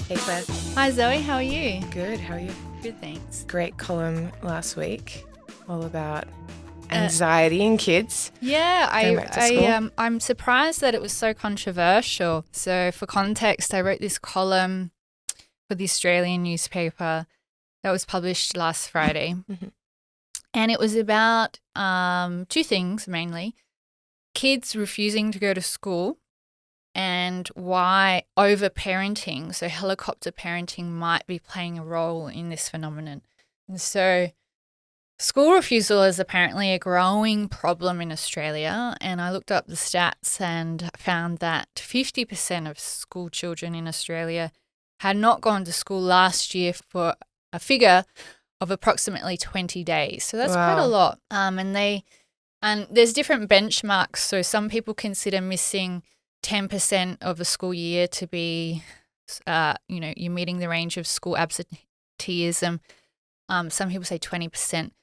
Hey Claire. Hi Zoe, how are you? Good, how are you? Good, thanks. Great column last week, all about anxiety in kids. Yeah, Going back to school. I'm surprised that it was so controversial. So for context, I wrote this column for the Australian newspaper that was published last Friday. Mhm. And it was about two things mainly. Kids refusing to go to school and why over-parenting, so helicopter parenting, might be playing a role in this phenomenon. And so school refusal is apparently a growing problem in Australia, and I looked up the stats and found that 50% of school children in Australia had not gone to school last year for a figure of approximately 20 days. So that's quite a Wow. lot. And there's different benchmarks. So some people consider missing 10% of a school year to be, you're meeting the range of school absenteeism. Some people say 20%.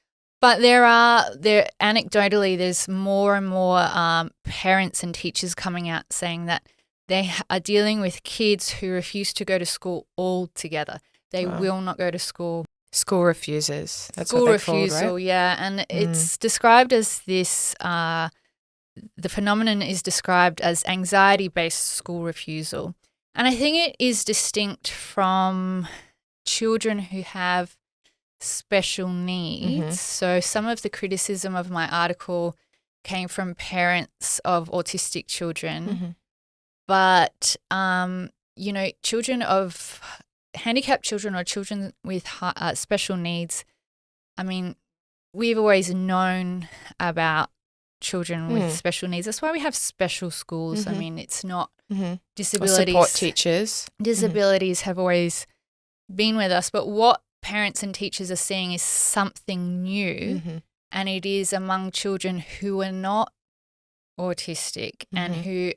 But anecdotally, there's more and more parents and teachers coming out saying that they are dealing with kids who refuse to go to school altogether. They Wow. will not go to school. School refusers. That's School what they're refusal, called, right? yeah. And it's described as this, the phenomenon is described as anxiety-based school refusal. And I think it is distinct from children who have special needs. Mhm. So some of the criticism of my article came from parents of autistic children. Mhm. But, children of handicapped children or children with special needs, I mean, we've always known about children with special needs. That's why we have special schools. I Mhm. mean, it's not Mhm. Or disabilities. support teachers. Disabilities have always been with us, but what parents and teachers are seeing is something new, Mhm. and it is among children who are not autistic and who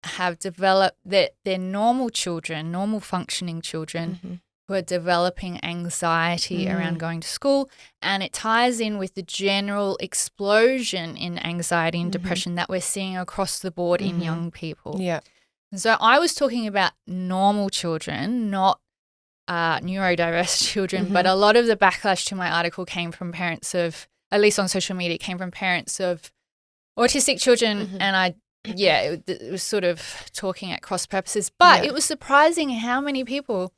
have developed they're normal children, normal functioning children who are developing anxiety around going to school. And it ties in with the general explosion in anxiety and depression that we're seeing across the board in young people. Yeah. So I was talking about normal children, not neurodiverse children, but a lot of the backlash to my article came from parents of, at least on social media, came from parents of autistic children, and it was sort of talking at cross purposes. But it was surprising how many people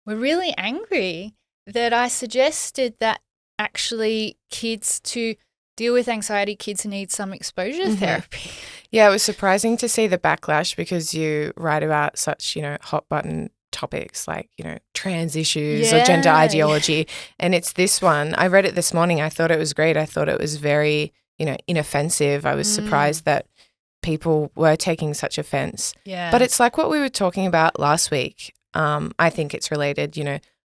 were really angry that I suggested that actually to deal with anxiety, kids need some exposure therapy. Yeah, it was surprising to see the backlash because you write about such, hot button topics like, trans issues or gender ideology. And it's this one. I read it this morning. I thought it was great. I thought it was very, inoffensive. I was surprised that people were taking such offense. Yeah. But it's like what we were talking about last week. I think it's related,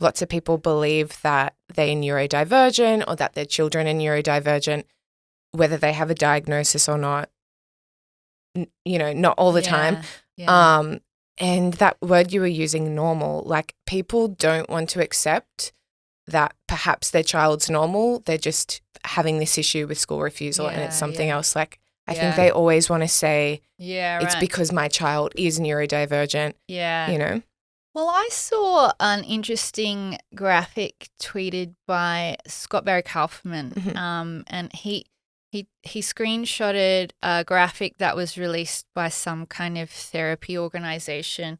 lots of people believe that they're neurodivergent or that their children are neurodivergent, whether they have a diagnosis or not, not all the time. Yeah. And that word you were using, normal, like people don't want to accept that perhaps their child's normal. They're just having this issue with school refusal and it's something else. Like I think they always want to say it's because my child is neurodivergent, Yeah. Well, I saw an interesting graphic tweeted by Scott Barry Kaufman, and he screenshotted a graphic that was released by some kind of therapy organization,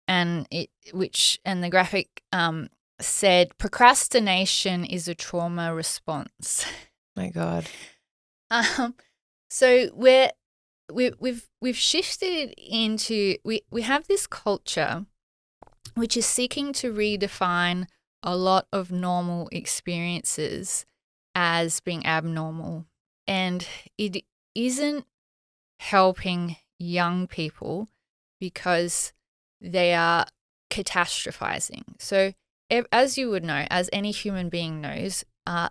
and the graphic said procrastination is a trauma response. My God. So we've shifted into we have this culture which is seeking to redefine a lot of normal experiences as being abnormal, and it isn't helping young people because they are catastrophizing. So as you would know, as any human being knows,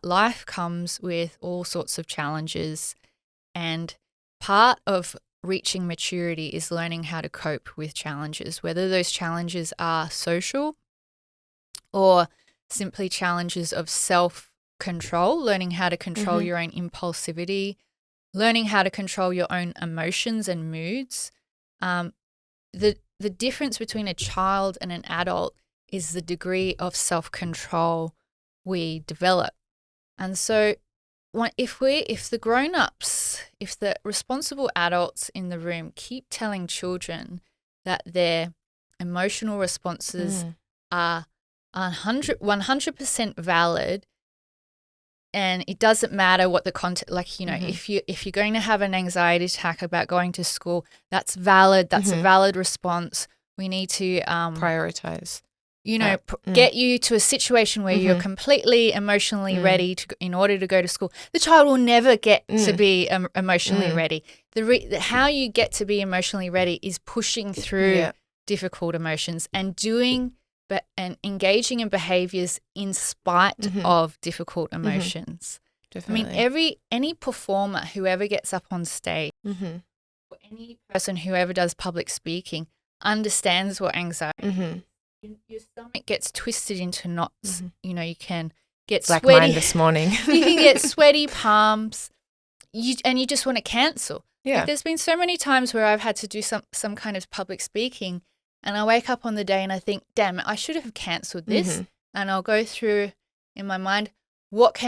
life comes with all sorts of challenges, and part of reaching maturity is learning how to cope with challenges, whether those challenges are social or simply challenges of self-control, learning how to control your own impulsivity, learning how to control your own emotions and moods. The the difference between a child and an adult is the degree of self-control we develop. And so if the grown-ups, if the responsible adults in the room keep telling children that their emotional responses are 100% valid, and it doesn't matter what the content, like, you know, if you're going to have an anxiety attack about going to school, that's valid. That's a valid response. We need to prioritize. You know, get you to a situation where you're completely emotionally ready in order to go to school. The child will never get to be emotionally ready. How you get to be emotionally ready is pushing through difficult emotions and engaging in behaviors in spite of difficult emotions. Definitely. I mean, any performer who ever gets up on stage, or any person who ever does public speaking, understands what anxiety is. Your stomach gets twisted into knots. You know, you can get like sweaty. Mine this morning. You can get sweaty palms, and you just want to cancel. Yeah. Like, there's been so many times where I've had to do some kind of public speaking, and I wake up on the day and I think, damn it, I should have cancelled this. And I'll go through in my mind, what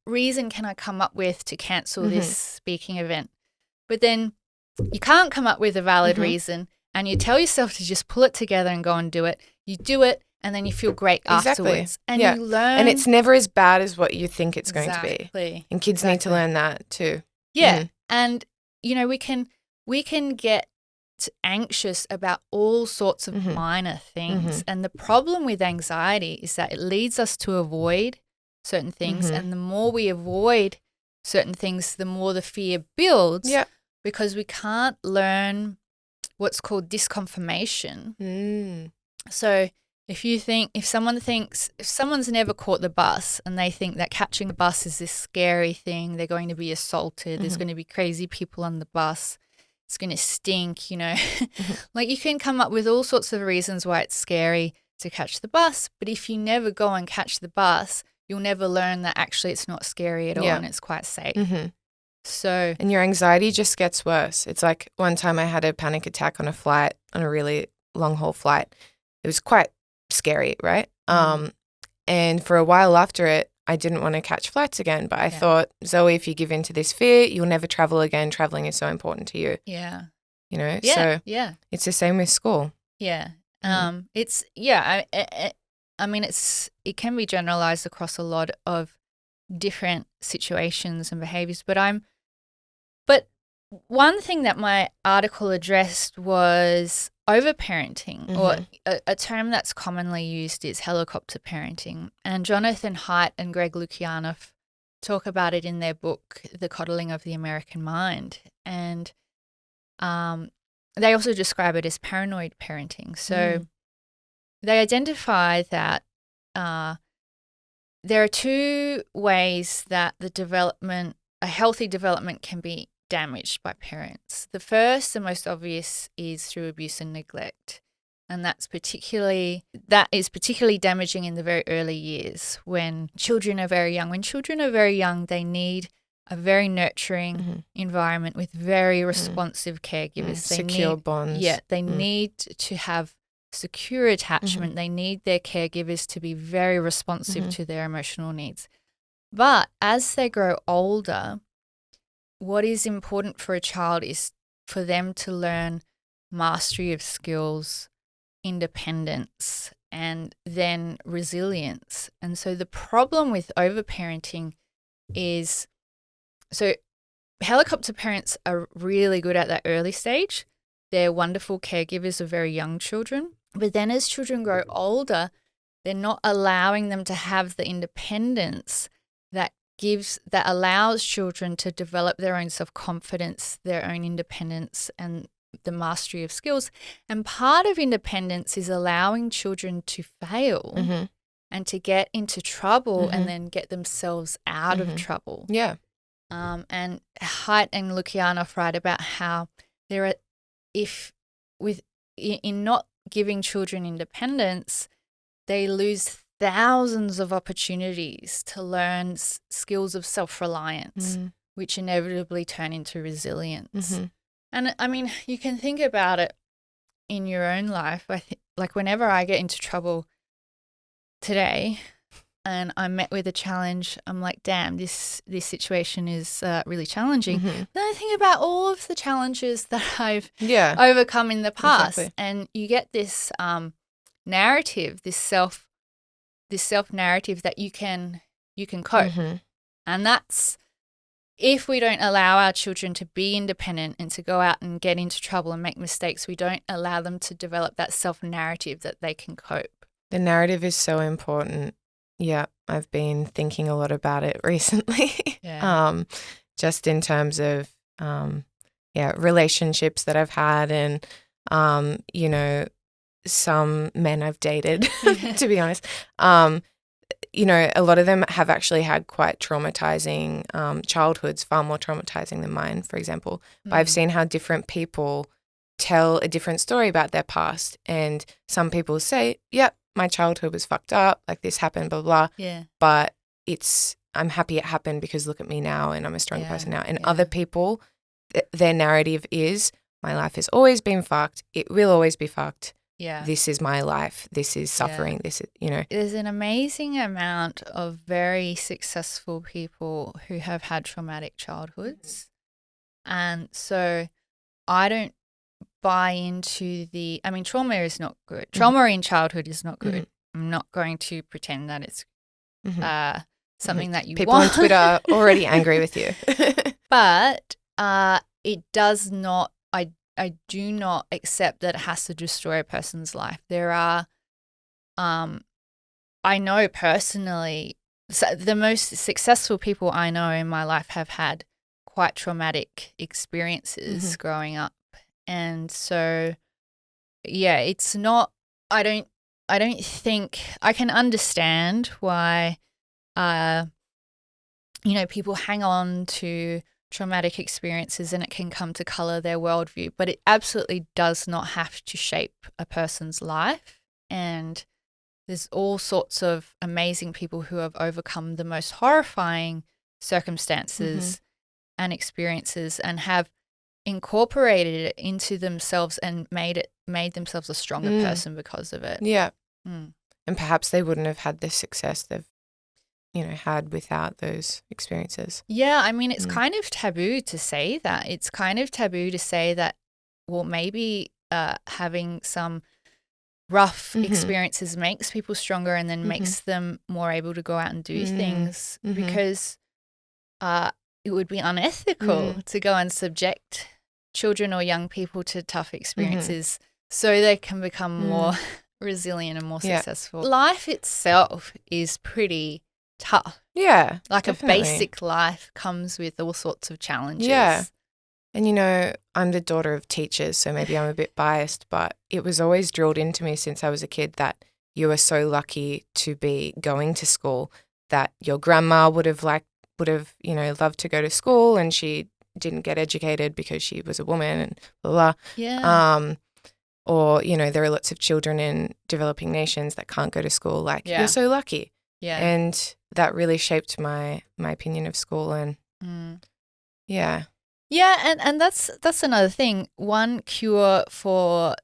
reason can I come up with to cancel this speaking event? But then you can't come up with a valid reason, and you tell yourself to just pull it together and go and do it. You do it, and then you feel great afterwards. And you learn. And it's never as bad as what you think it's going to be. And kids need to learn that too. Yeah. And, you know, we can get anxious about all sorts of minor things. And the problem with anxiety is that it leads us to avoid certain things. And the more we avoid certain things, the more the fear builds. Yeah. Because we can't learn what's called disconfirmation. So if someone's never caught the bus and they think that catching the bus is this scary thing, they're going to be assaulted, there's going to be crazy people on the bus, it's going to stink, you know. Like, you can come up with all sorts of reasons why it's scary to catch the bus, but if you never go and catch the bus, you'll never learn that actually it's not scary at all and it's quite safe. So, and your anxiety just gets worse. It's like one time I had a panic attack on a really long haul flight. It was quite scary, right? And for a while after it, I didn't want to catch flights again. But I thought, Zoe, if you give in to this fear, you'll never travel again. Traveling is so important to you. Yeah. You know? Yeah. So it's the same with school. Yeah. It's, I mean, it can be generalized across a lot of different situations and behaviors, but one thing that my article addressed was overparenting, or a term that's commonly used is helicopter parenting. And Jonathan Haidt and Greg Lukianoff talk about it in their book, The Coddling of the American Mind. And they also describe it as paranoid parenting. So they identify that there are two ways that a healthy development can be damaged by parents. The first and most obvious is through abuse and neglect. And that is particularly damaging in the very early years when children are very young. When children are very young, they need a very nurturing environment with very responsive caregivers. Secure bonds. Yeah, they need to have secure attachment. They need their caregivers to be very responsive to their emotional needs. But as they grow older, what is important for a child is for them to learn mastery of skills, independence, and then resilience. And so the problem with overparenting is, so helicopter parents are really good at that early stage. They're wonderful caregivers of very young children. But then as children grow older, they're not allowing them to have the independence that allows children to develop their own self-confidence, their own independence, and the mastery of skills. And part of independence is allowing children to fail and to get into trouble and then get themselves out of trouble. Yeah. And Haidt and Lukianoff write about how in not giving children independence, they lose thousands of opportunities to learn skills of self-reliance, which inevitably turn into resilience. And I mean, you can think about it. in your own life, I think, like, whenever I get into trouble today and I'm met with a challenge, I'm like, damn, this situation is really challenging. Then I think about all of the challenges that I've overcome in the past, and you get this narrative, this self narrative that you can cope, and that's, if we don't allow our children to be independent and to go out and get into trouble and make mistakes, we don't allow them to develop that self narrative that they can cope. The narrative is so important. Yeah, I've been thinking a lot about it recently. Just in terms of relationships that I've had, and you know, some men I've dated, to be honest. You know, a lot of them have actually had quite traumatizing childhoods, far more traumatizing than mine, for example. But I've seen how different people tell a different story about their past, and some people say, yep, my childhood was fucked up, like this happened, blah, blah. Yeah. But I'm happy it happened because look at me now and I'm a strong person now. And other people, their narrative is, my life has always been fucked. It will always be fucked. Yeah. This is my life. This is suffering. This is, you know. There's an amazing amount of very successful people who have had traumatic childhoods. And so I don't buy into trauma is not good. Trauma in childhood is not good. I'm not going to pretend that it's something that you people want. on Twitter are already angry with you. But it does not, I do not accept that it has to destroy a person's life. There are, I know personally, the most successful people I know in my life have had quite traumatic experiences growing up. And so, yeah, it's not, I don't think, I can understand why, you know, people hang on to traumatic experiences and it can come to color their worldview, but it absolutely does not have to shape a person's life. And there's all sorts of amazing people who have overcome the most horrifying circumstances and experiences and have incorporated it into themselves and made themselves a stronger person because of it. Yeah. And perhaps they wouldn't have had the success they've, you know, had without those experiences. Yeah, I mean, it's kind of taboo to say that. It's kind of taboo to say that, well, maybe having some rough experiences makes people stronger and then makes them more able to go out and do things, because it would be unethical to go and subject children or young people to tough experiences so they can become more resilient and more successful. Life itself is pretty tough. Yeah, like definitely. A basic life comes with all sorts of challenges. Yeah. And, you know, I'm the daughter of teachers, so maybe I'm a bit biased, but it was always drilled into me since I was a kid that you are so lucky to be going to school, that your grandma would have, you know, loved to go to school and she didn't get educated because she was a woman and blah, blah. Yeah. Or, you know, there are lots of children in developing nations that can't go to school. Like, you're so lucky. Yeah. And that really shaped my opinion of school. And yeah. Yeah, and that's another thing. One cure for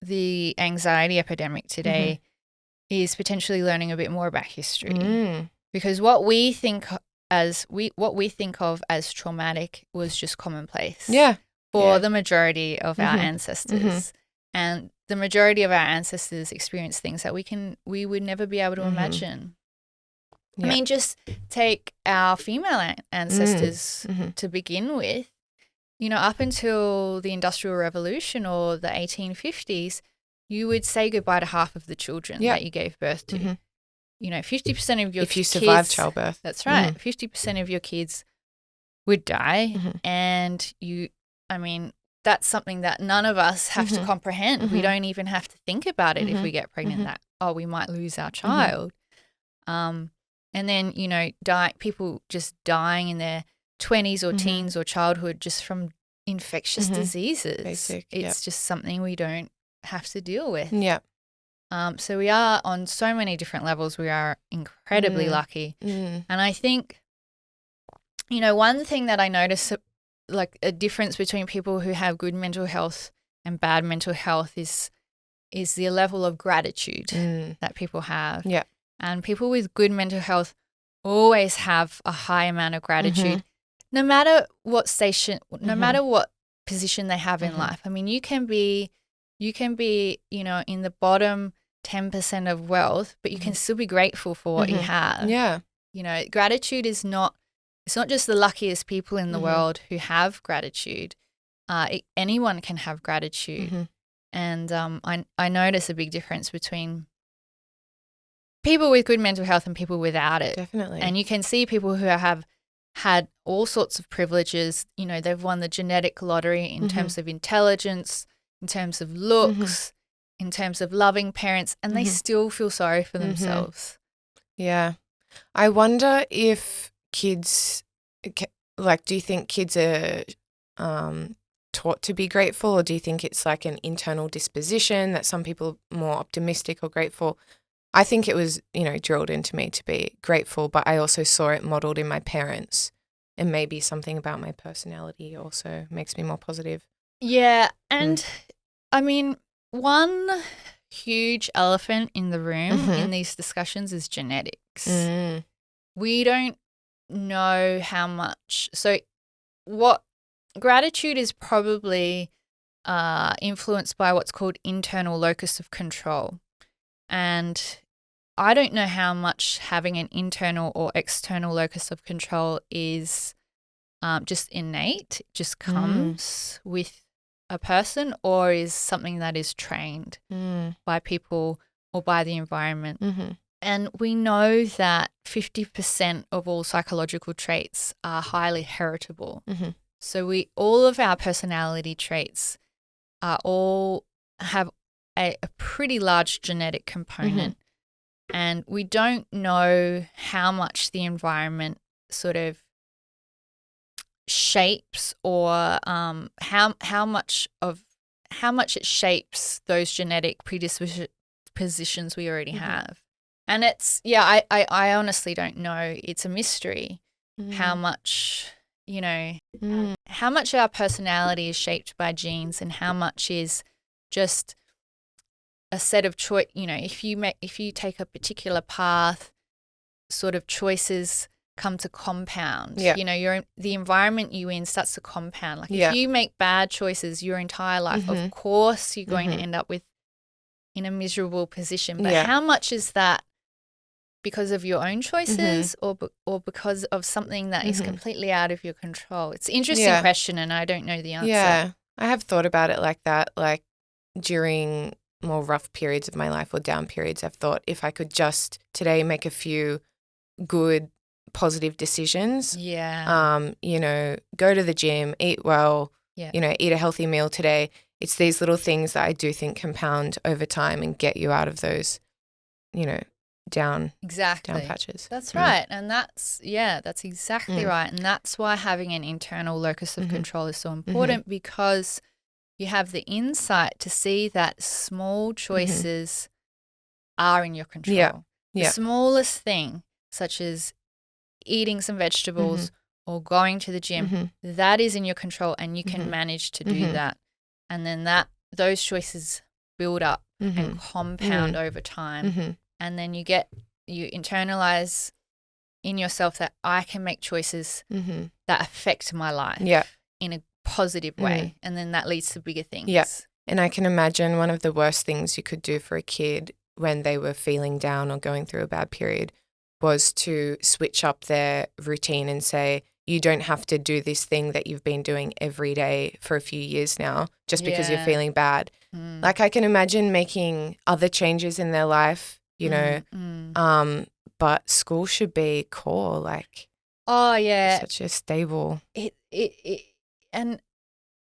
the anxiety epidemic today is potentially learning a bit more about history. Because what we think of as traumatic was just commonplace. Yeah. For the majority of our ancestors. And the majority of our ancestors experienced things that we would never be able to imagine. Yeah. I mean, just take our female ancestors to begin with. You know, up until the Industrial Revolution or the 1850s, you would say goodbye to half of the children that you gave birth to. You know, 50% of your kids. If you survive childbirth. That's right. 50% of your kids would die. And I mean, that's something that none of us have to comprehend. We don't even have to think about it if we get pregnant that, we might lose our child. And then, you know, people just dying in their 20s or teens or childhood just from infectious diseases. It's just something we don't have to deal with. Yeah. So we are, on so many different levels, we are incredibly lucky. And I think, you know, one thing that I notice, like a difference between people who have good mental health and bad mental health is the level of gratitude that people have. Yeah. And people with good mental health always have a high amount of gratitude, no matter what station, no matter what position they have in life. I mean, you can be, you know, in the bottom 10% of wealth, but you can still be grateful for what you have. Yeah. You know, gratitude is not, it's not just the luckiest people in the world who have gratitude. Anyone can have gratitude. And I notice a big difference between people with good mental health and people without it. Definitely. And you can see people who have had all sorts of privileges. You know, they've won the genetic lottery in terms of intelligence, in terms of looks, in terms of loving parents, and they still feel sorry for themselves. Yeah. I wonder if kids, like, do you think kids are taught to be grateful, or do you think it's like an internal disposition that some people are more optimistic or grateful? I think it was, you know, drilled into me to be grateful, but I also saw it modeled in my parents, and maybe something about my personality also makes me more positive. Yeah. And I mean, one huge elephant in the room in these discussions is genetics. We don't know how much. So what gratitude is probably influenced by what's called internal locus of control. And I don't know how much having an internal or external locus of control is just innate, just comes with a person, or is something that is trained by people or by the environment. And we know that 50% of all psychological traits are highly heritable. So all of our personality traits all have a pretty large genetic component. And we don't know how much the environment sort of shapes, or how much it shapes those genetic predispositions we already have. And it's, I honestly don't know. It's a mystery how much, you know, how much our personality is shaped by genes, and how much is just a set of choice. You know, if you take a particular path, sort of choices come to compound. You know, the environment you in starts to compound. Like if you make bad choices your entire life, of course you're going to end up in a miserable position. But how much is that because of your own choices, or because of something that is completely out of your control? It's an interesting question, and I don't know the answer. Yeah, I have thought about it like that. Like during more rough periods of my life or down periods, I've thought if I could just today make a few good, positive decisions, you know, go to the gym, eat well, you know, eat a healthy meal today. It's these little things that I do think compound over time and get you out of those, you know, down patches. That's right. And that's exactly right. And that's why having an internal locus of control is so important, because you have the insight to see that small choices are in your control. The smallest thing, such as eating some vegetables or going to the gym, that is in your control, and you can manage to do that. And then those choices build up and compound over time. And then you internalize in yourself that I can make choices that affect my life in a positive way. And then that leads to bigger things. Yeah. And I can imagine one of the worst things you could do for a kid when they were feeling down or going through a bad period was to switch up their routine and say, you don't have to do this thing that you've been doing every day for a few years now just because you're feeling bad. Like I can imagine making other changes in their life, you know, but school should be core, like such a stable. And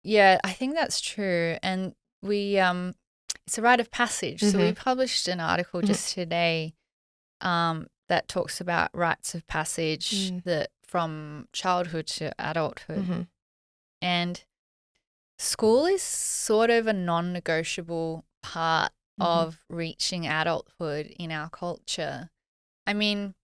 I think that's true. And we it's a rite of passage. So we published an article just today that talks about rites of passage that from childhood to adulthood. And school is sort of a non-negotiable part of reaching adulthood in our culture. I mean,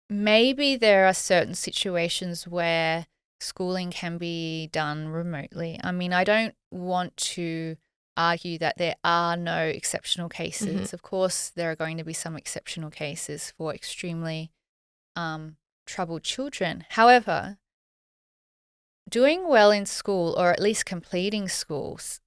maybe there are certain situations where schooling can be done remotely. I mean, I don't want to argue that there are no exceptional cases. Of course, there are going to be some exceptional cases for extremely troubled children. However, doing well in school, or at least completing schools,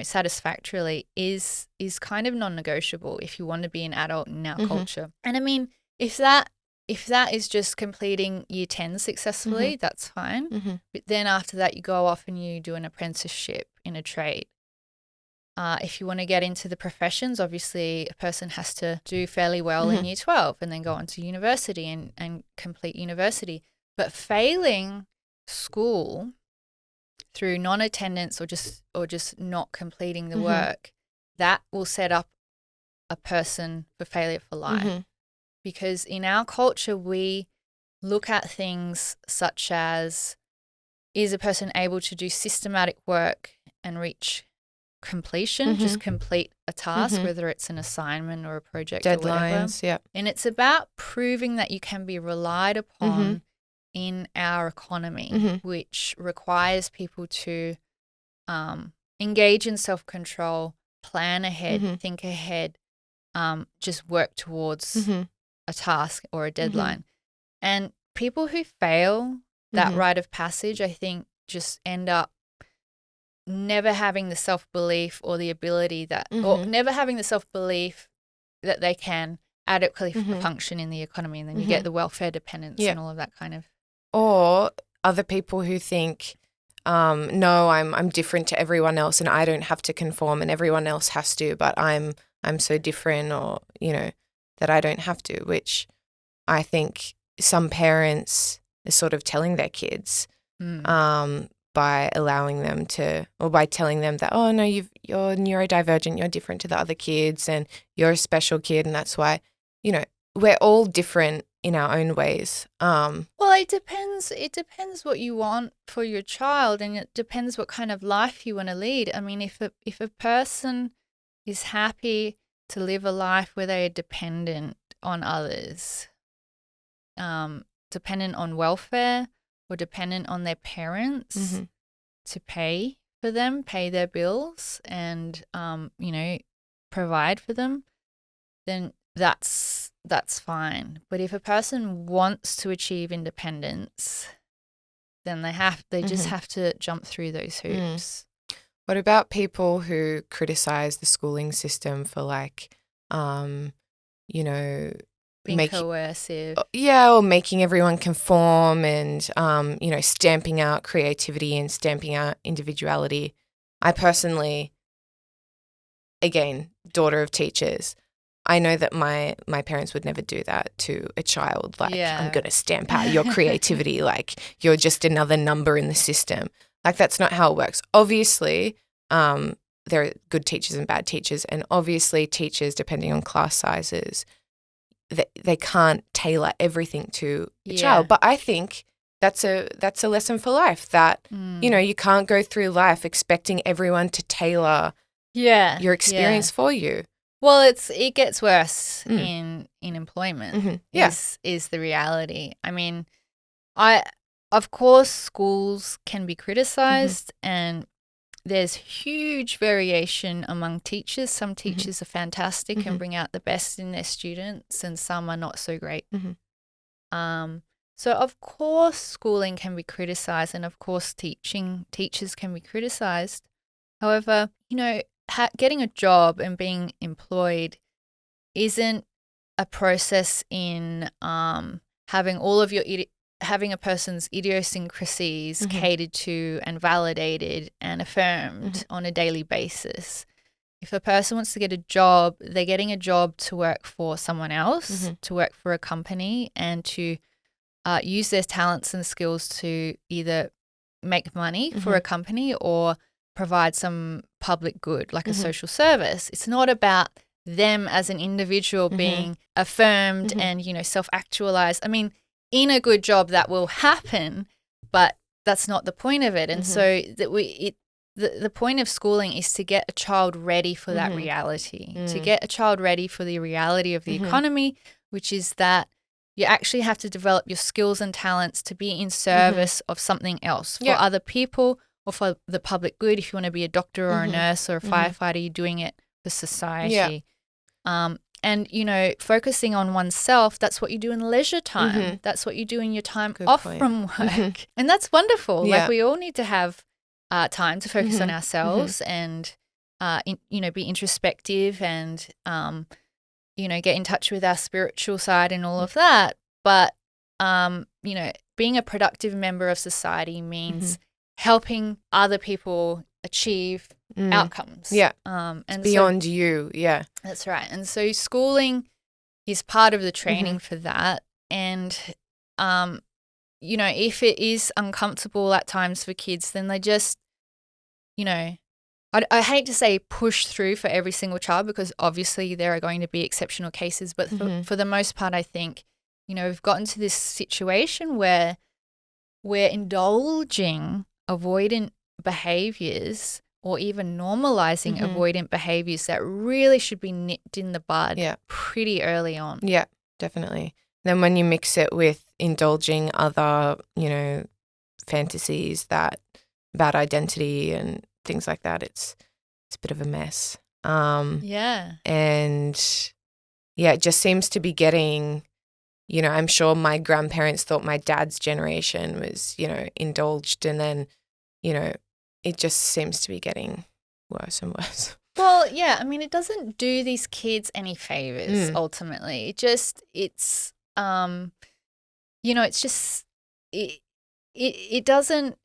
satisfactorily, is kind of non-negotiable if you want to be an adult in our culture. And I mean, if that is just completing year 10 successfully, that's fine. But then after that, you go off and you do an apprenticeship in a trade. If you want to get into the professions, obviously a person has to do fairly well in year 12 and then go on to university and complete university. But failing school through non-attendance or just not completing the work, that will set up a person for failure for life. Because in our culture, we look at things such as, is a person able to do systematic work and reach completion, just complete a task, whether it's an assignment or a project or whatever. Deadlines, yeah. And it's about proving that you can be relied upon in our economy, which requires people to engage in self-control, plan ahead, think ahead, just work towards a task or a deadline. And people who fail that rite of passage, I think, just end up never having the self-belief or the ability that, or never having the self-belief that they can adequately function in the economy. And then you get the welfare dependence and all of that kind of. Or other people who think, no, I'm different to everyone else and I don't have to conform and everyone else has to, but I'm so different, or, you know, that I don't have to, which I think some parents are sort of telling their kids by allowing them to, or by telling them that, oh, no, you're neurodivergent, you're different to the other kids and you're a special kid, and that's why, you know, we're all different in our own ways. Well, it depends what you want for your child, and it depends what kind of life you want to lead. I mean, if a person is happy to live a life where they are dependent on others, dependent on welfare or dependent on their parents to pay for them, pay their bills and, provide for them, then that's fine. But if a person wants to achieve independence, then they just have to jump through those hoops. What about people who criticize the schooling system for Being coercive. Yeah, or making everyone conform and, stamping out creativity and stamping out individuality. I personally, again, daughter of teachers, I know that my parents would never do that to a child. I'm going to stamp out your creativity like you're just another number in the system. Like, that's not how it works. Obviously, there are good teachers and bad teachers, and obviously teachers, depending on class sizes, they can't tailor everything to a child. But I think that's a lesson for life, that, you can't go through life expecting everyone to tailor your experience for you. Well, it gets worse in employment. Is the reality. I mean, of course schools can be criticized, and there's huge variation among teachers. Some teachers are fantastic and bring out the best in their students, and some are not so great. So of course schooling can be criticized, and of course teachers can be criticized. However, getting a job and being employed isn't a process in having a person's idiosyncrasies catered to and validated and affirmed on a daily basis. If a person wants to get a job, they're getting a job to work for someone else, to work for a company, and to use their talents and skills to either make money for a company or provide some public good, like a social service. It's not about them as an individual being affirmed and, self-actualized. I mean, in a good job that will happen, but that's not the point of it. And so the point of schooling is to get a child ready for that reality, to get a child ready for the reality of the economy, which is that You actually have to develop your skills and talents to be in service of something else for other people or for the public good. If you want to be a doctor or a nurse or a firefighter, you're doing it for society. And, you know, focusing on oneself, that's what you do in leisure time. That's what you do in your time off from work. And that's wonderful. Like we all need to have time to focus on ourselves and, you know, be introspective and, you know, get in touch with our spiritual side and all of that. But, you know, being a productive member of society means helping other people achieve outcomes. Yeah. And beyond you. Yeah. That's right. And so schooling is part of the training for that. And, you know, if it is uncomfortable at times for kids, then they just, you know, I hate to say push through for every single child because obviously there are going to be exceptional cases. But for the most part, I think, you know, we've gotten to this situation where we're indulging avoidant behaviors or even normalizing avoidant behaviors that really should be nipped in the bud pretty early on. Yeah, definitely. Then when you mix it with indulging other, you know, fantasies that about identity and things like that, it's a bit of a mess. And it just seems to be getting, you know, I'm sure my grandparents thought my dad's generation was, you know, indulged, and then, you know, it just seems to be getting worse and worse. Well, yeah, I mean, it doesn't do these kids any favors ultimately. It's you know, it's just it doesn't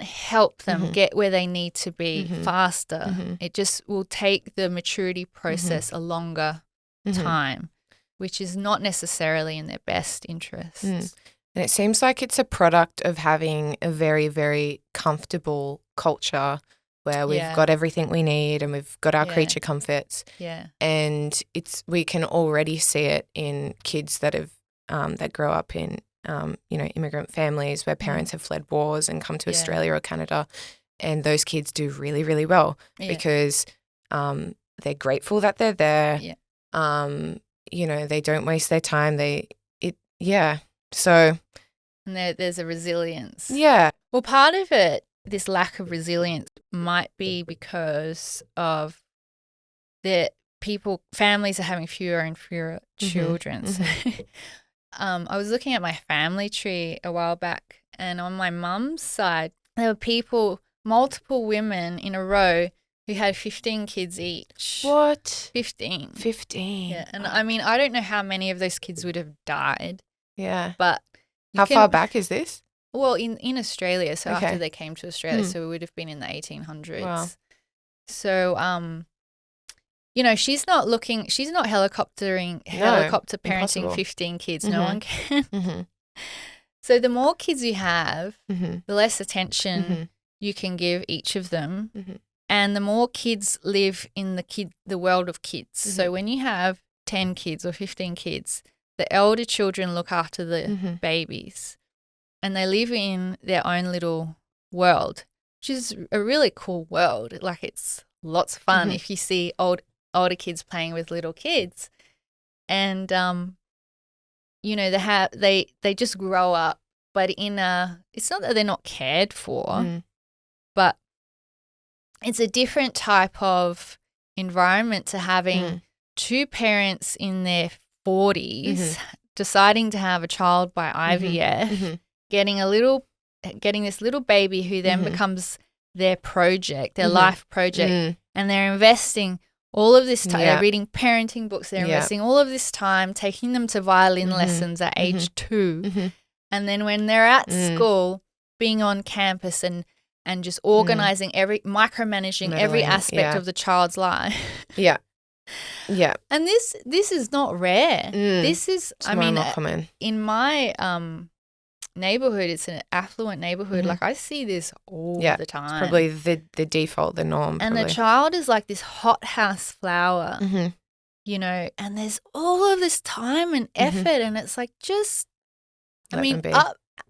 help them get where they need to be faster. It just will take the maturity process a longer time, which is not necessarily in their best interests. And it seems like it's a product of having a very, very comfortable culture where we've got everything we need and we've got our creature comforts. Yeah. And we can already see it in kids that have that grow up in you know, immigrant families where parents have fled wars and come to Australia or Canada, and those kids do really, really well because they're grateful that they're there. You know, they don't waste their time. So and there's a resilience. Yeah. Well, part of it, this lack of resilience, might be because of families are having fewer and fewer children. So, I was looking at my family tree a while back, and on my mum's side, there were multiple women in a row who had 15 kids each. What? 15. 15. Yeah, and I mean, I don't know how many of those kids would have died. Yeah. But how far back is this? Well, in Australia, so after they came to Australia, so it would have been in the 1800s. Wow. So, you know, she's not helicopter parenting impossible. 15 kids. No one can. So the more kids you have, the less attention you can give each of them, and the more kids live in the world of kids. So when you have 10 kids or 15 kids, the elder children look after the babies, and they live in their own little world, which is a really cool world. Like, it's lots of fun if you see older kids playing with little kids. And you know, they just grow up, but it's not that they're not cared for, but it's a different type of environment to having two parents in their 40s deciding to have a child by IVF, getting this little baby who then becomes their project, their life project, and they're investing all of this time. They're reading parenting books. They're investing all of this time, taking them to violin lessons at age 2. And then when they're at school, being on campus and just organizing micromanaging every aspect of the child's life. Yeah. And this is not rare. This is, It's more common. In my neighborhood, it's an affluent neighborhood. Like, I see this all the time. It's probably the default, the norm. And probably. the child is like this hothouse flower, you know, and there's all of this time and effort, and it's like, just,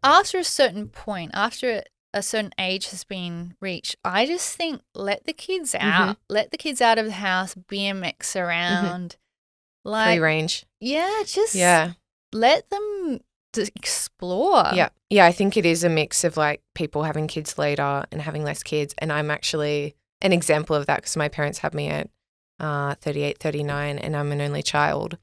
after a certain point, after a certain age has been reached, I just think, let the kids out. Let the kids out of the house, BMX around. Like, free range. Yeah, just let them explore. Yeah. Yeah, I think it is a mix of like people having kids later and having less kids. And I'm actually an example of that because my parents had me at 38, 39 and I'm an only child.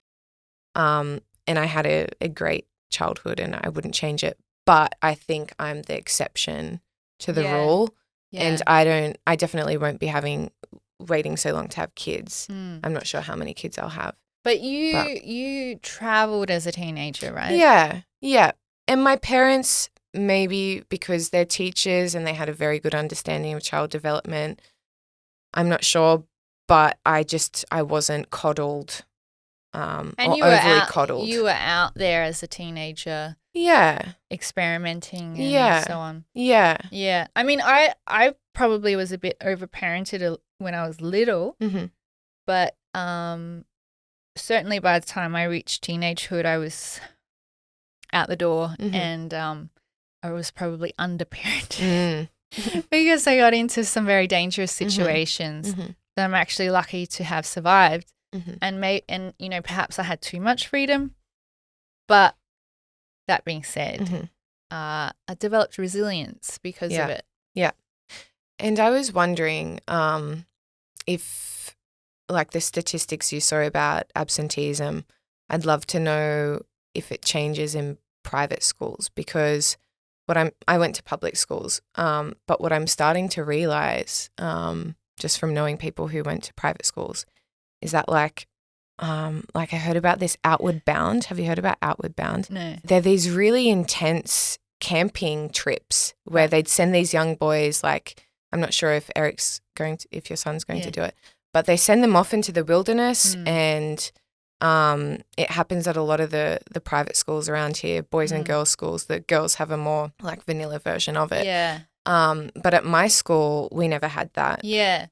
And I had a great childhood and I wouldn't change it. But I think I'm the exception to the rule. Yeah. And I definitely won't be waiting so long to have kids. I'm not sure how many kids I'll have. But you traveled as a teenager, right? Yeah, yeah. And my parents, maybe because they're teachers and they had a very good understanding of child development, I'm not sure, but I wasn't coddled And or you were overly coddled. You were out there as a teenager. Yeah. Experimenting and so on. Yeah. Yeah. I mean, I probably was a bit overparented when I was little, but certainly by the time I reached teenagehood, I was out the door and I was probably underparented because I got into some very dangerous situations that I'm actually lucky to have survived. And you know, perhaps I had too much freedom, but that being said, I developed resilience because of it. Yeah. And I was wondering if, like the statistics you saw about absenteeism, I'd love to know if it changes in private schools because I went to public schools, but what I'm starting to realize just from knowing people who went to private schools is that like I heard about this Outward Bound. Have you heard about Outward Bound? No. They're these really intense camping trips where they'd send these young boys, like, I'm not sure if if your son's going to do it, but they send them off into the wilderness and it happens at a lot of the private schools around here, boys and girls schools. The girls have a more like vanilla version of it. Yeah. But at my school, we never had that. Yeah.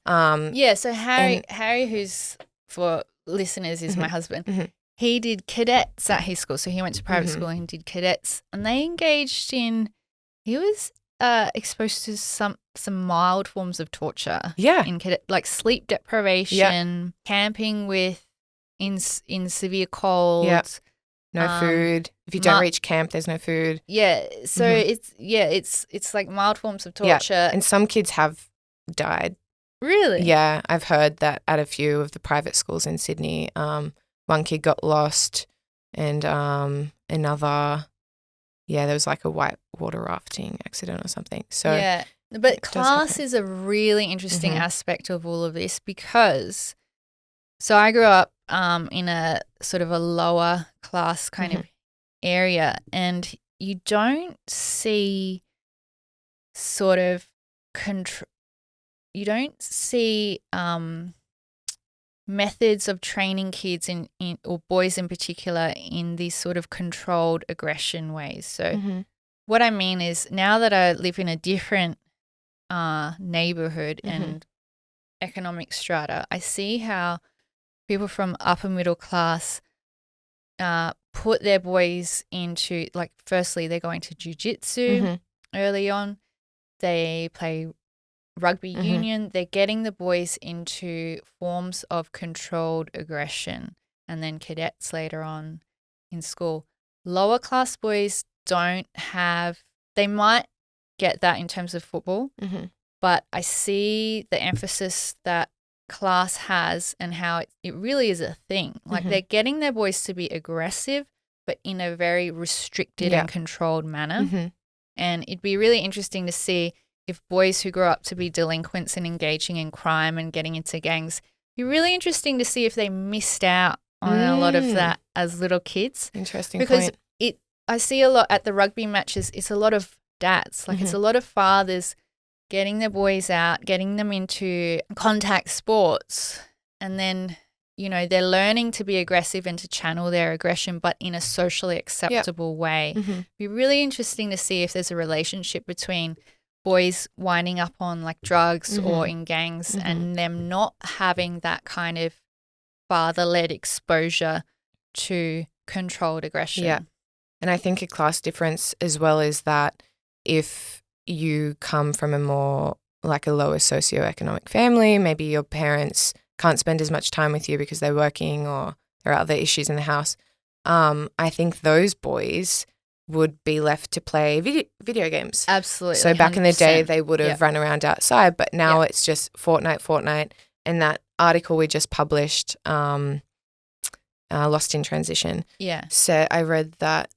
So Harry, who's for listeners is my husband. He did cadets at his school. So he went to private school and did cadets, and they engaged in. He was exposed to some mild forms of torture. Yeah. In cadet, like sleep deprivation, camping in severe cold. Yeah. No food. If you don't reach camp, there's no food. Yeah. So it's like mild forms of torture. Yeah. And some kids have died. Really? Yeah, I've heard that at a few of the private schools in Sydney. One kid got lost and another, there was like a white water rafting accident or something. So yeah, but class is a really interesting aspect of all of this because so I grew up in a sort of a lower class kind of area, and you don't see sort of you don't see methods of training kids in or boys in particular in these sort of controlled aggression ways. So what I mean is now that I live in a different neighborhood and economic strata, I see how people from upper middle class put their boys into, like, firstly, they're going to jiu-jitsu early on. They play rugby union. They're getting the boys into forms of controlled aggression, and then cadets later on in school. Lower class boys don't have, they might get that in terms of football, but I see the emphasis that class has and how it really is a thing. Like they're getting their boys to be aggressive, but in a very restricted and controlled manner. And it'd be really interesting to see if boys who grow up to be delinquents and engaging in crime and getting into gangs, it'd be really interesting to see if they missed out on a lot of that as little kids. Interesting because point. I see a lot at the rugby matches, it's a lot of dads. Like it's a lot of fathers getting their boys out, getting them into contact sports, and then, you know, they're learning to be aggressive and to channel their aggression, but in a socially acceptable way. It'd be really interesting to see if there's a relationship between boys winding up on like drugs or in gangs and them not having that kind of father-led exposure to controlled aggression. Yeah. And I think a class difference as well is that if you come from a more like a lower socioeconomic family, maybe your parents can't spend as much time with you because they're working or there are other issues in the house, I think those boys would be left to play video games. Absolutely. So back in the day, 100%. they would have run around outside, but now it's just Fortnite. And that article we just published, Lost in Transition. Yeah. So I read that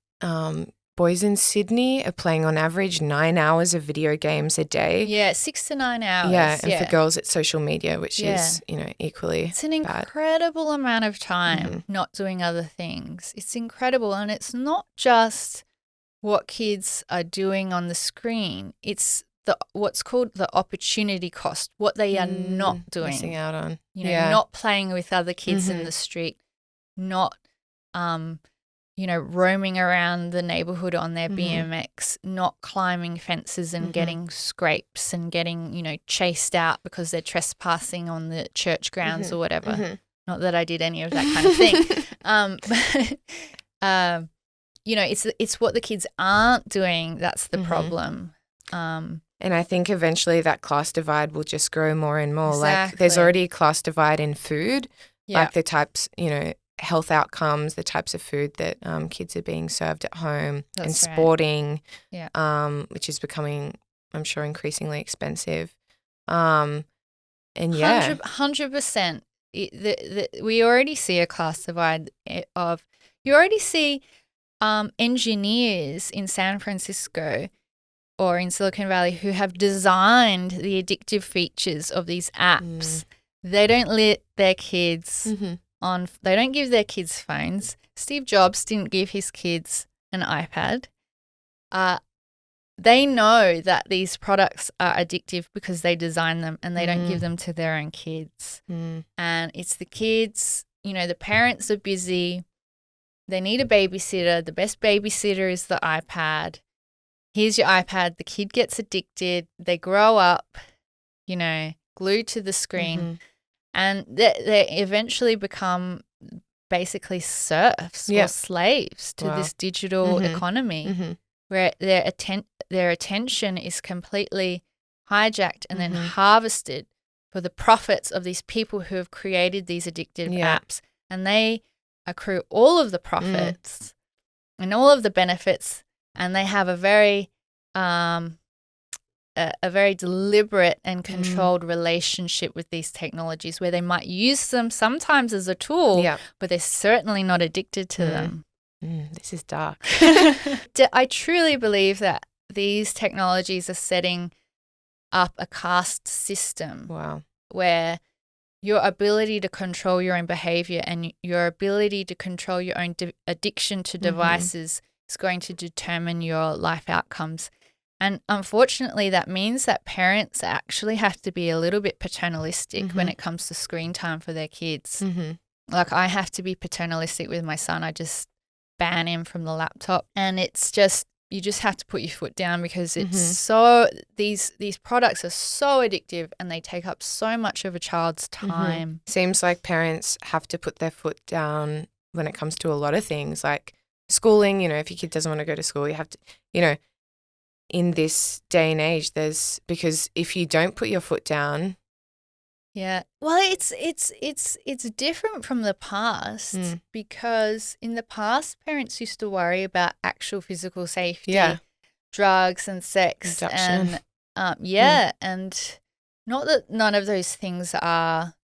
boys in Sydney are playing on average 9 hours of video games a day. Yeah, 6 to 9 hours. Yeah, and for girls, it's social media, which is, equally It's an bad. incredible amount of time not doing other things. It's incredible. And it's not just what kids are doing on the screen. It's what's called the opportunity cost, what they are not doing. Missing out on. Not playing with other kids in the street, not, roaming around the neighborhood on their BMX, not climbing fences and getting scrapes and getting, chased out because they're trespassing on the church grounds or whatever. Not that I did any of that kind of thing. But, it's what the kids aren't doing that's the problem. And I think eventually that class divide will just grow more and more. Exactly. Like there's already a class divide in food, like the types, health outcomes, the types of food that kids are being served at home, and sporting, which is becoming, I'm sure, increasingly expensive. 100%. We already see a class divide of, you already see engineers in San Francisco or in Silicon Valley who have designed the addictive features of these apps. They don't let their kids they don't give their kids phones. Steve Jobs didn't give his kids an iPad. They know that these products are addictive because they design them and they don't give them to their own kids. And it's the kids, the parents are busy. They need a babysitter. The best babysitter is the iPad. Here's your iPad. The kid gets addicted. They grow up, glued to the screen. And they eventually become basically serfs or slaves to this digital economy where their attention is completely hijacked and then harvested for the profits of these people who have created these addictive apps. And they accrue all of the profits and all of the benefits, and they have a very deliberate and controlled relationship with these technologies where they might use them sometimes as a tool, but they're certainly not addicted to them. This is dark. I truly believe that these technologies are setting up a caste system where your ability to control your own behavior and your ability to control your own addiction to devices is going to determine your life outcomes. And unfortunately, that means that parents actually have to be a little bit paternalistic when it comes to screen time for their kids. Like I have to be paternalistic with my son. I just ban him from the laptop. And it's just, you just have to put your foot down because it's so, these products are so addictive and they take up so much of a child's time. Seems like parents have to put their foot down when it comes to a lot of things like schooling. If your kid doesn't want to go to school, you have to, in this day and age, because if you don't put your foot down. Yeah. Well, it's different from the past because in the past, parents used to worry about actual physical safety, drugs and sex. Reduction. And and not that none of those things are,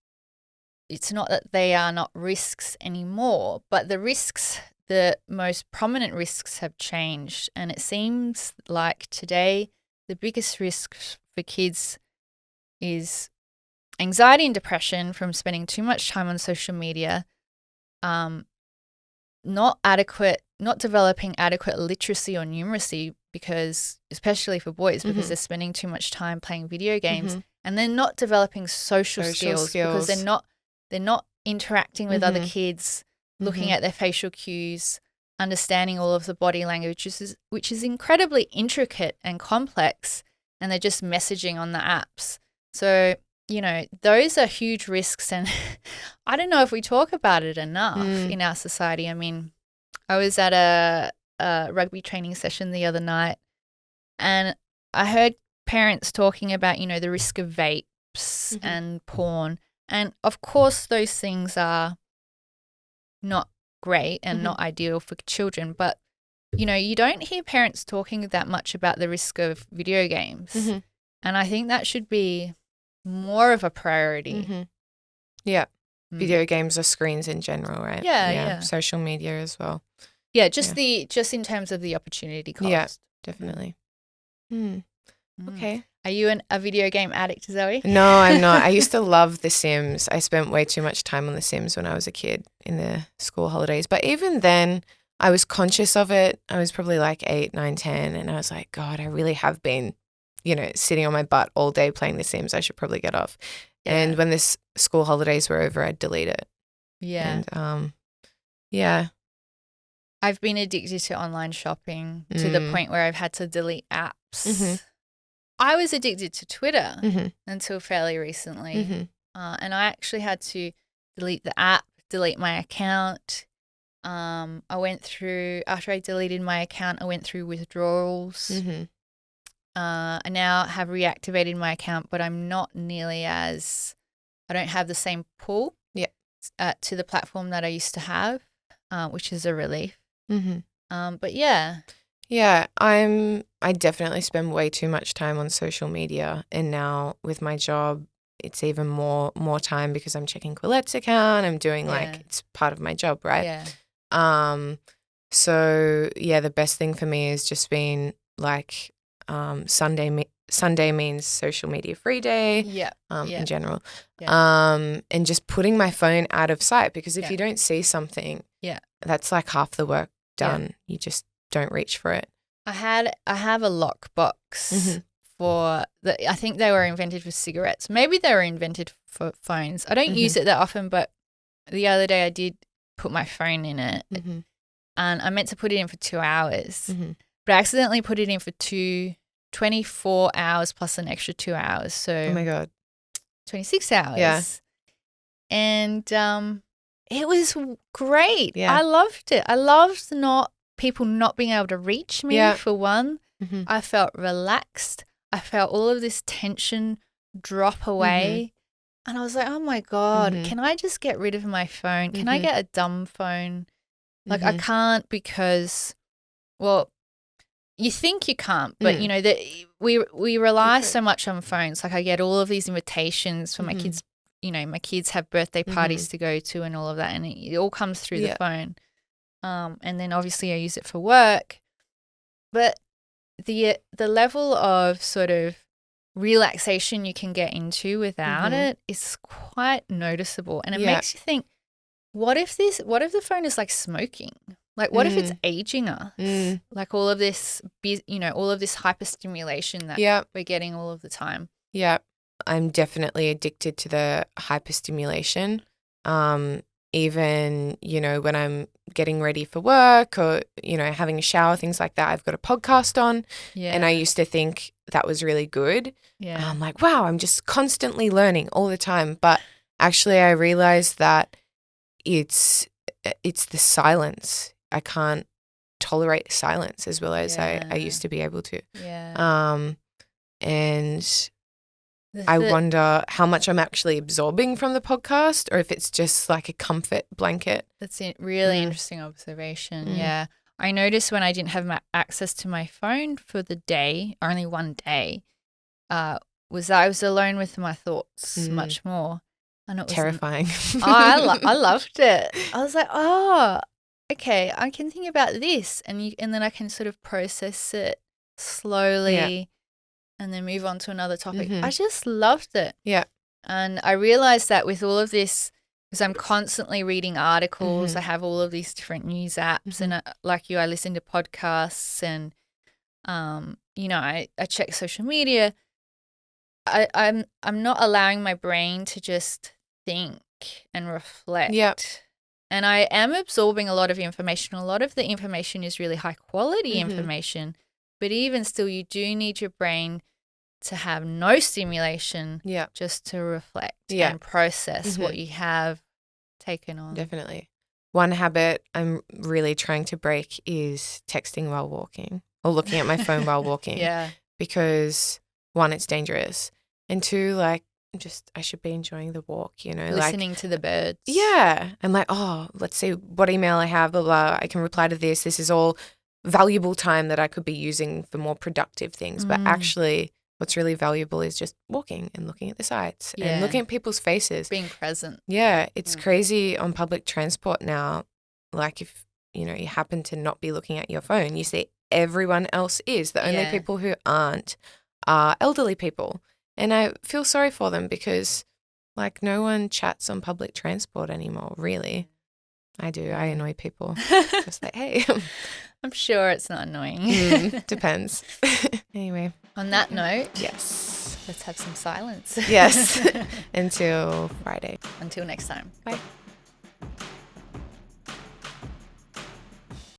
it's not that they are not risks anymore, but the most prominent risks have changed. And it seems like today the biggest risk for kids is anxiety and depression from spending too much time on social media, not developing adequate literacy or numeracy because, especially for boys, because they're spending too much time playing video games, and they're not developing social skills because they're not interacting with other kids, looking at their facial cues, understanding all of the body language, which is incredibly intricate and complex, and they're just messaging on the apps. So, those are huge risks, and I don't know if we talk about it enough in our society. I mean, I was at a rugby training session the other night, and I heard parents talking about, the risk of vapes and porn. And of course, those things are not great and not ideal for children. But, you know, you don't hear parents talking that much about the risk of video games. And I think that should be more of a priority. Yeah. Video games or screens in general, right? Yeah. Social media as well. Yeah, just in terms of the opportunity cost. Yeah, definitely. Okay. Are you a video game addict, Zoe? No, I'm not. I used to love The Sims. I spent way too much time on The Sims when I was a kid in the school holidays. But even then, I was conscious of it. I was probably like 8, 9, 10, and I was like, God, I really have been, you know, sitting on my butt all day playing The Sims. I should probably get off. Yeah. And when this school holidays were over, I'd delete it. Yeah. And yeah. I've been addicted to online shopping to the point where I've had to delete apps. I was addicted to Twitter until fairly recently. And I actually had to delete the app, delete my account. I went through, after I deleted my account, I went through withdrawals. I now have reactivated my account, but I'm not nearly as, I don't have the same pull to the platform that I used to have, which is a relief. But yeah. Yeah, I definitely spend way too much time on social media, and now with my job, it's even more time because I'm checking Quillette's account. I'm doing like it's part of my job, right? Yeah. So yeah, the best thing for me has just been like Sunday means social media free day. In general. And just putting my phone out of sight, because if you don't see something, that's like half the work done. You just don't reach for it. I have a lock box for I think they were invented for cigarettes. Maybe they were invented for phones. I don't use it that often, but the other day I did put my phone in it, and I meant to put it in for 2 hours, but I accidentally put it in for 24 hours plus an extra 2 hours. So oh my God, 26 hours. Yeah. And it was great. Yeah. I loved it. I loved people not being able to reach me, for one. I felt relaxed. I felt all of this tension drop away. And I was like, oh my God, can I just get rid of my phone? Can I get a dumb phone? Like I can't because, well, you think you can't, but you know that we rely so much on phones. Like I get all of these invitations for my kids. You know, my kids have birthday parties to go to and all of that, and it all comes through the phone. And then obviously I use it for work, but the level of sort of relaxation you can get into without it is quite noticeable, and it makes you think, what if the phone is like smoking? Like what if it's aging us? Like all of this, all of this hyperstimulation that we're getting all of the time. Yeah, I'm definitely addicted to the hyperstimulation. Even, when I'm getting ready for work or, having a shower, things like that, I've got a podcast on. Yeah. And I used to think that was really good. Yeah. I'm like, wow, I'm just constantly learning all the time. But actually I realized that it's the silence. I can't tolerate silence as well as I used to be able to. Yeah. And I wonder how much I'm actually absorbing from the podcast, or if it's just like a comfort blanket. That's a really interesting observation. Yeah. I noticed when I didn't have access to my phone for the day, only one day, was that I was alone with my thoughts much more. And it was terrifying. I loved it. I was like, oh, okay, I can think about this, and then I can sort of process it slowly. Yeah. And then move on to another topic. I just loved it. Yeah. And I realized that with all of this, because I'm constantly reading articles, I have all of these different news apps, and like you, I listen to podcasts, and I check social media. I'm not allowing my brain to just think and reflect. Yep. And I am absorbing a lot of information. A lot of the information is really high quality information. But even still, you do need your brain to have no stimulation just to reflect and process what you have taken on. Definitely. One habit I'm really trying to break is texting while walking or looking at my phone while walking. Yeah. Because one, it's dangerous. And two, like I should be enjoying the walk, Listening to the birds. Yeah. And like, oh, let's see what email I have, blah, blah. I can reply to this. This is all valuable time that I could be using for more productive things. But actually, what's really valuable is just walking and looking at the sights and looking at people's faces. Being present. Yeah. It's crazy on public transport now. Like if, you happen to not be looking at your phone, you see everyone else is. The only people who aren't are elderly people. And I feel sorry for them because, like, no one chats on public transport anymore, really. I do. I annoy people. Just like, hey. I'm sure it's not annoying. Depends. Anyway. On that note. Yes. Let's have some silence. Yes. Until Friday. Until next time. Bye.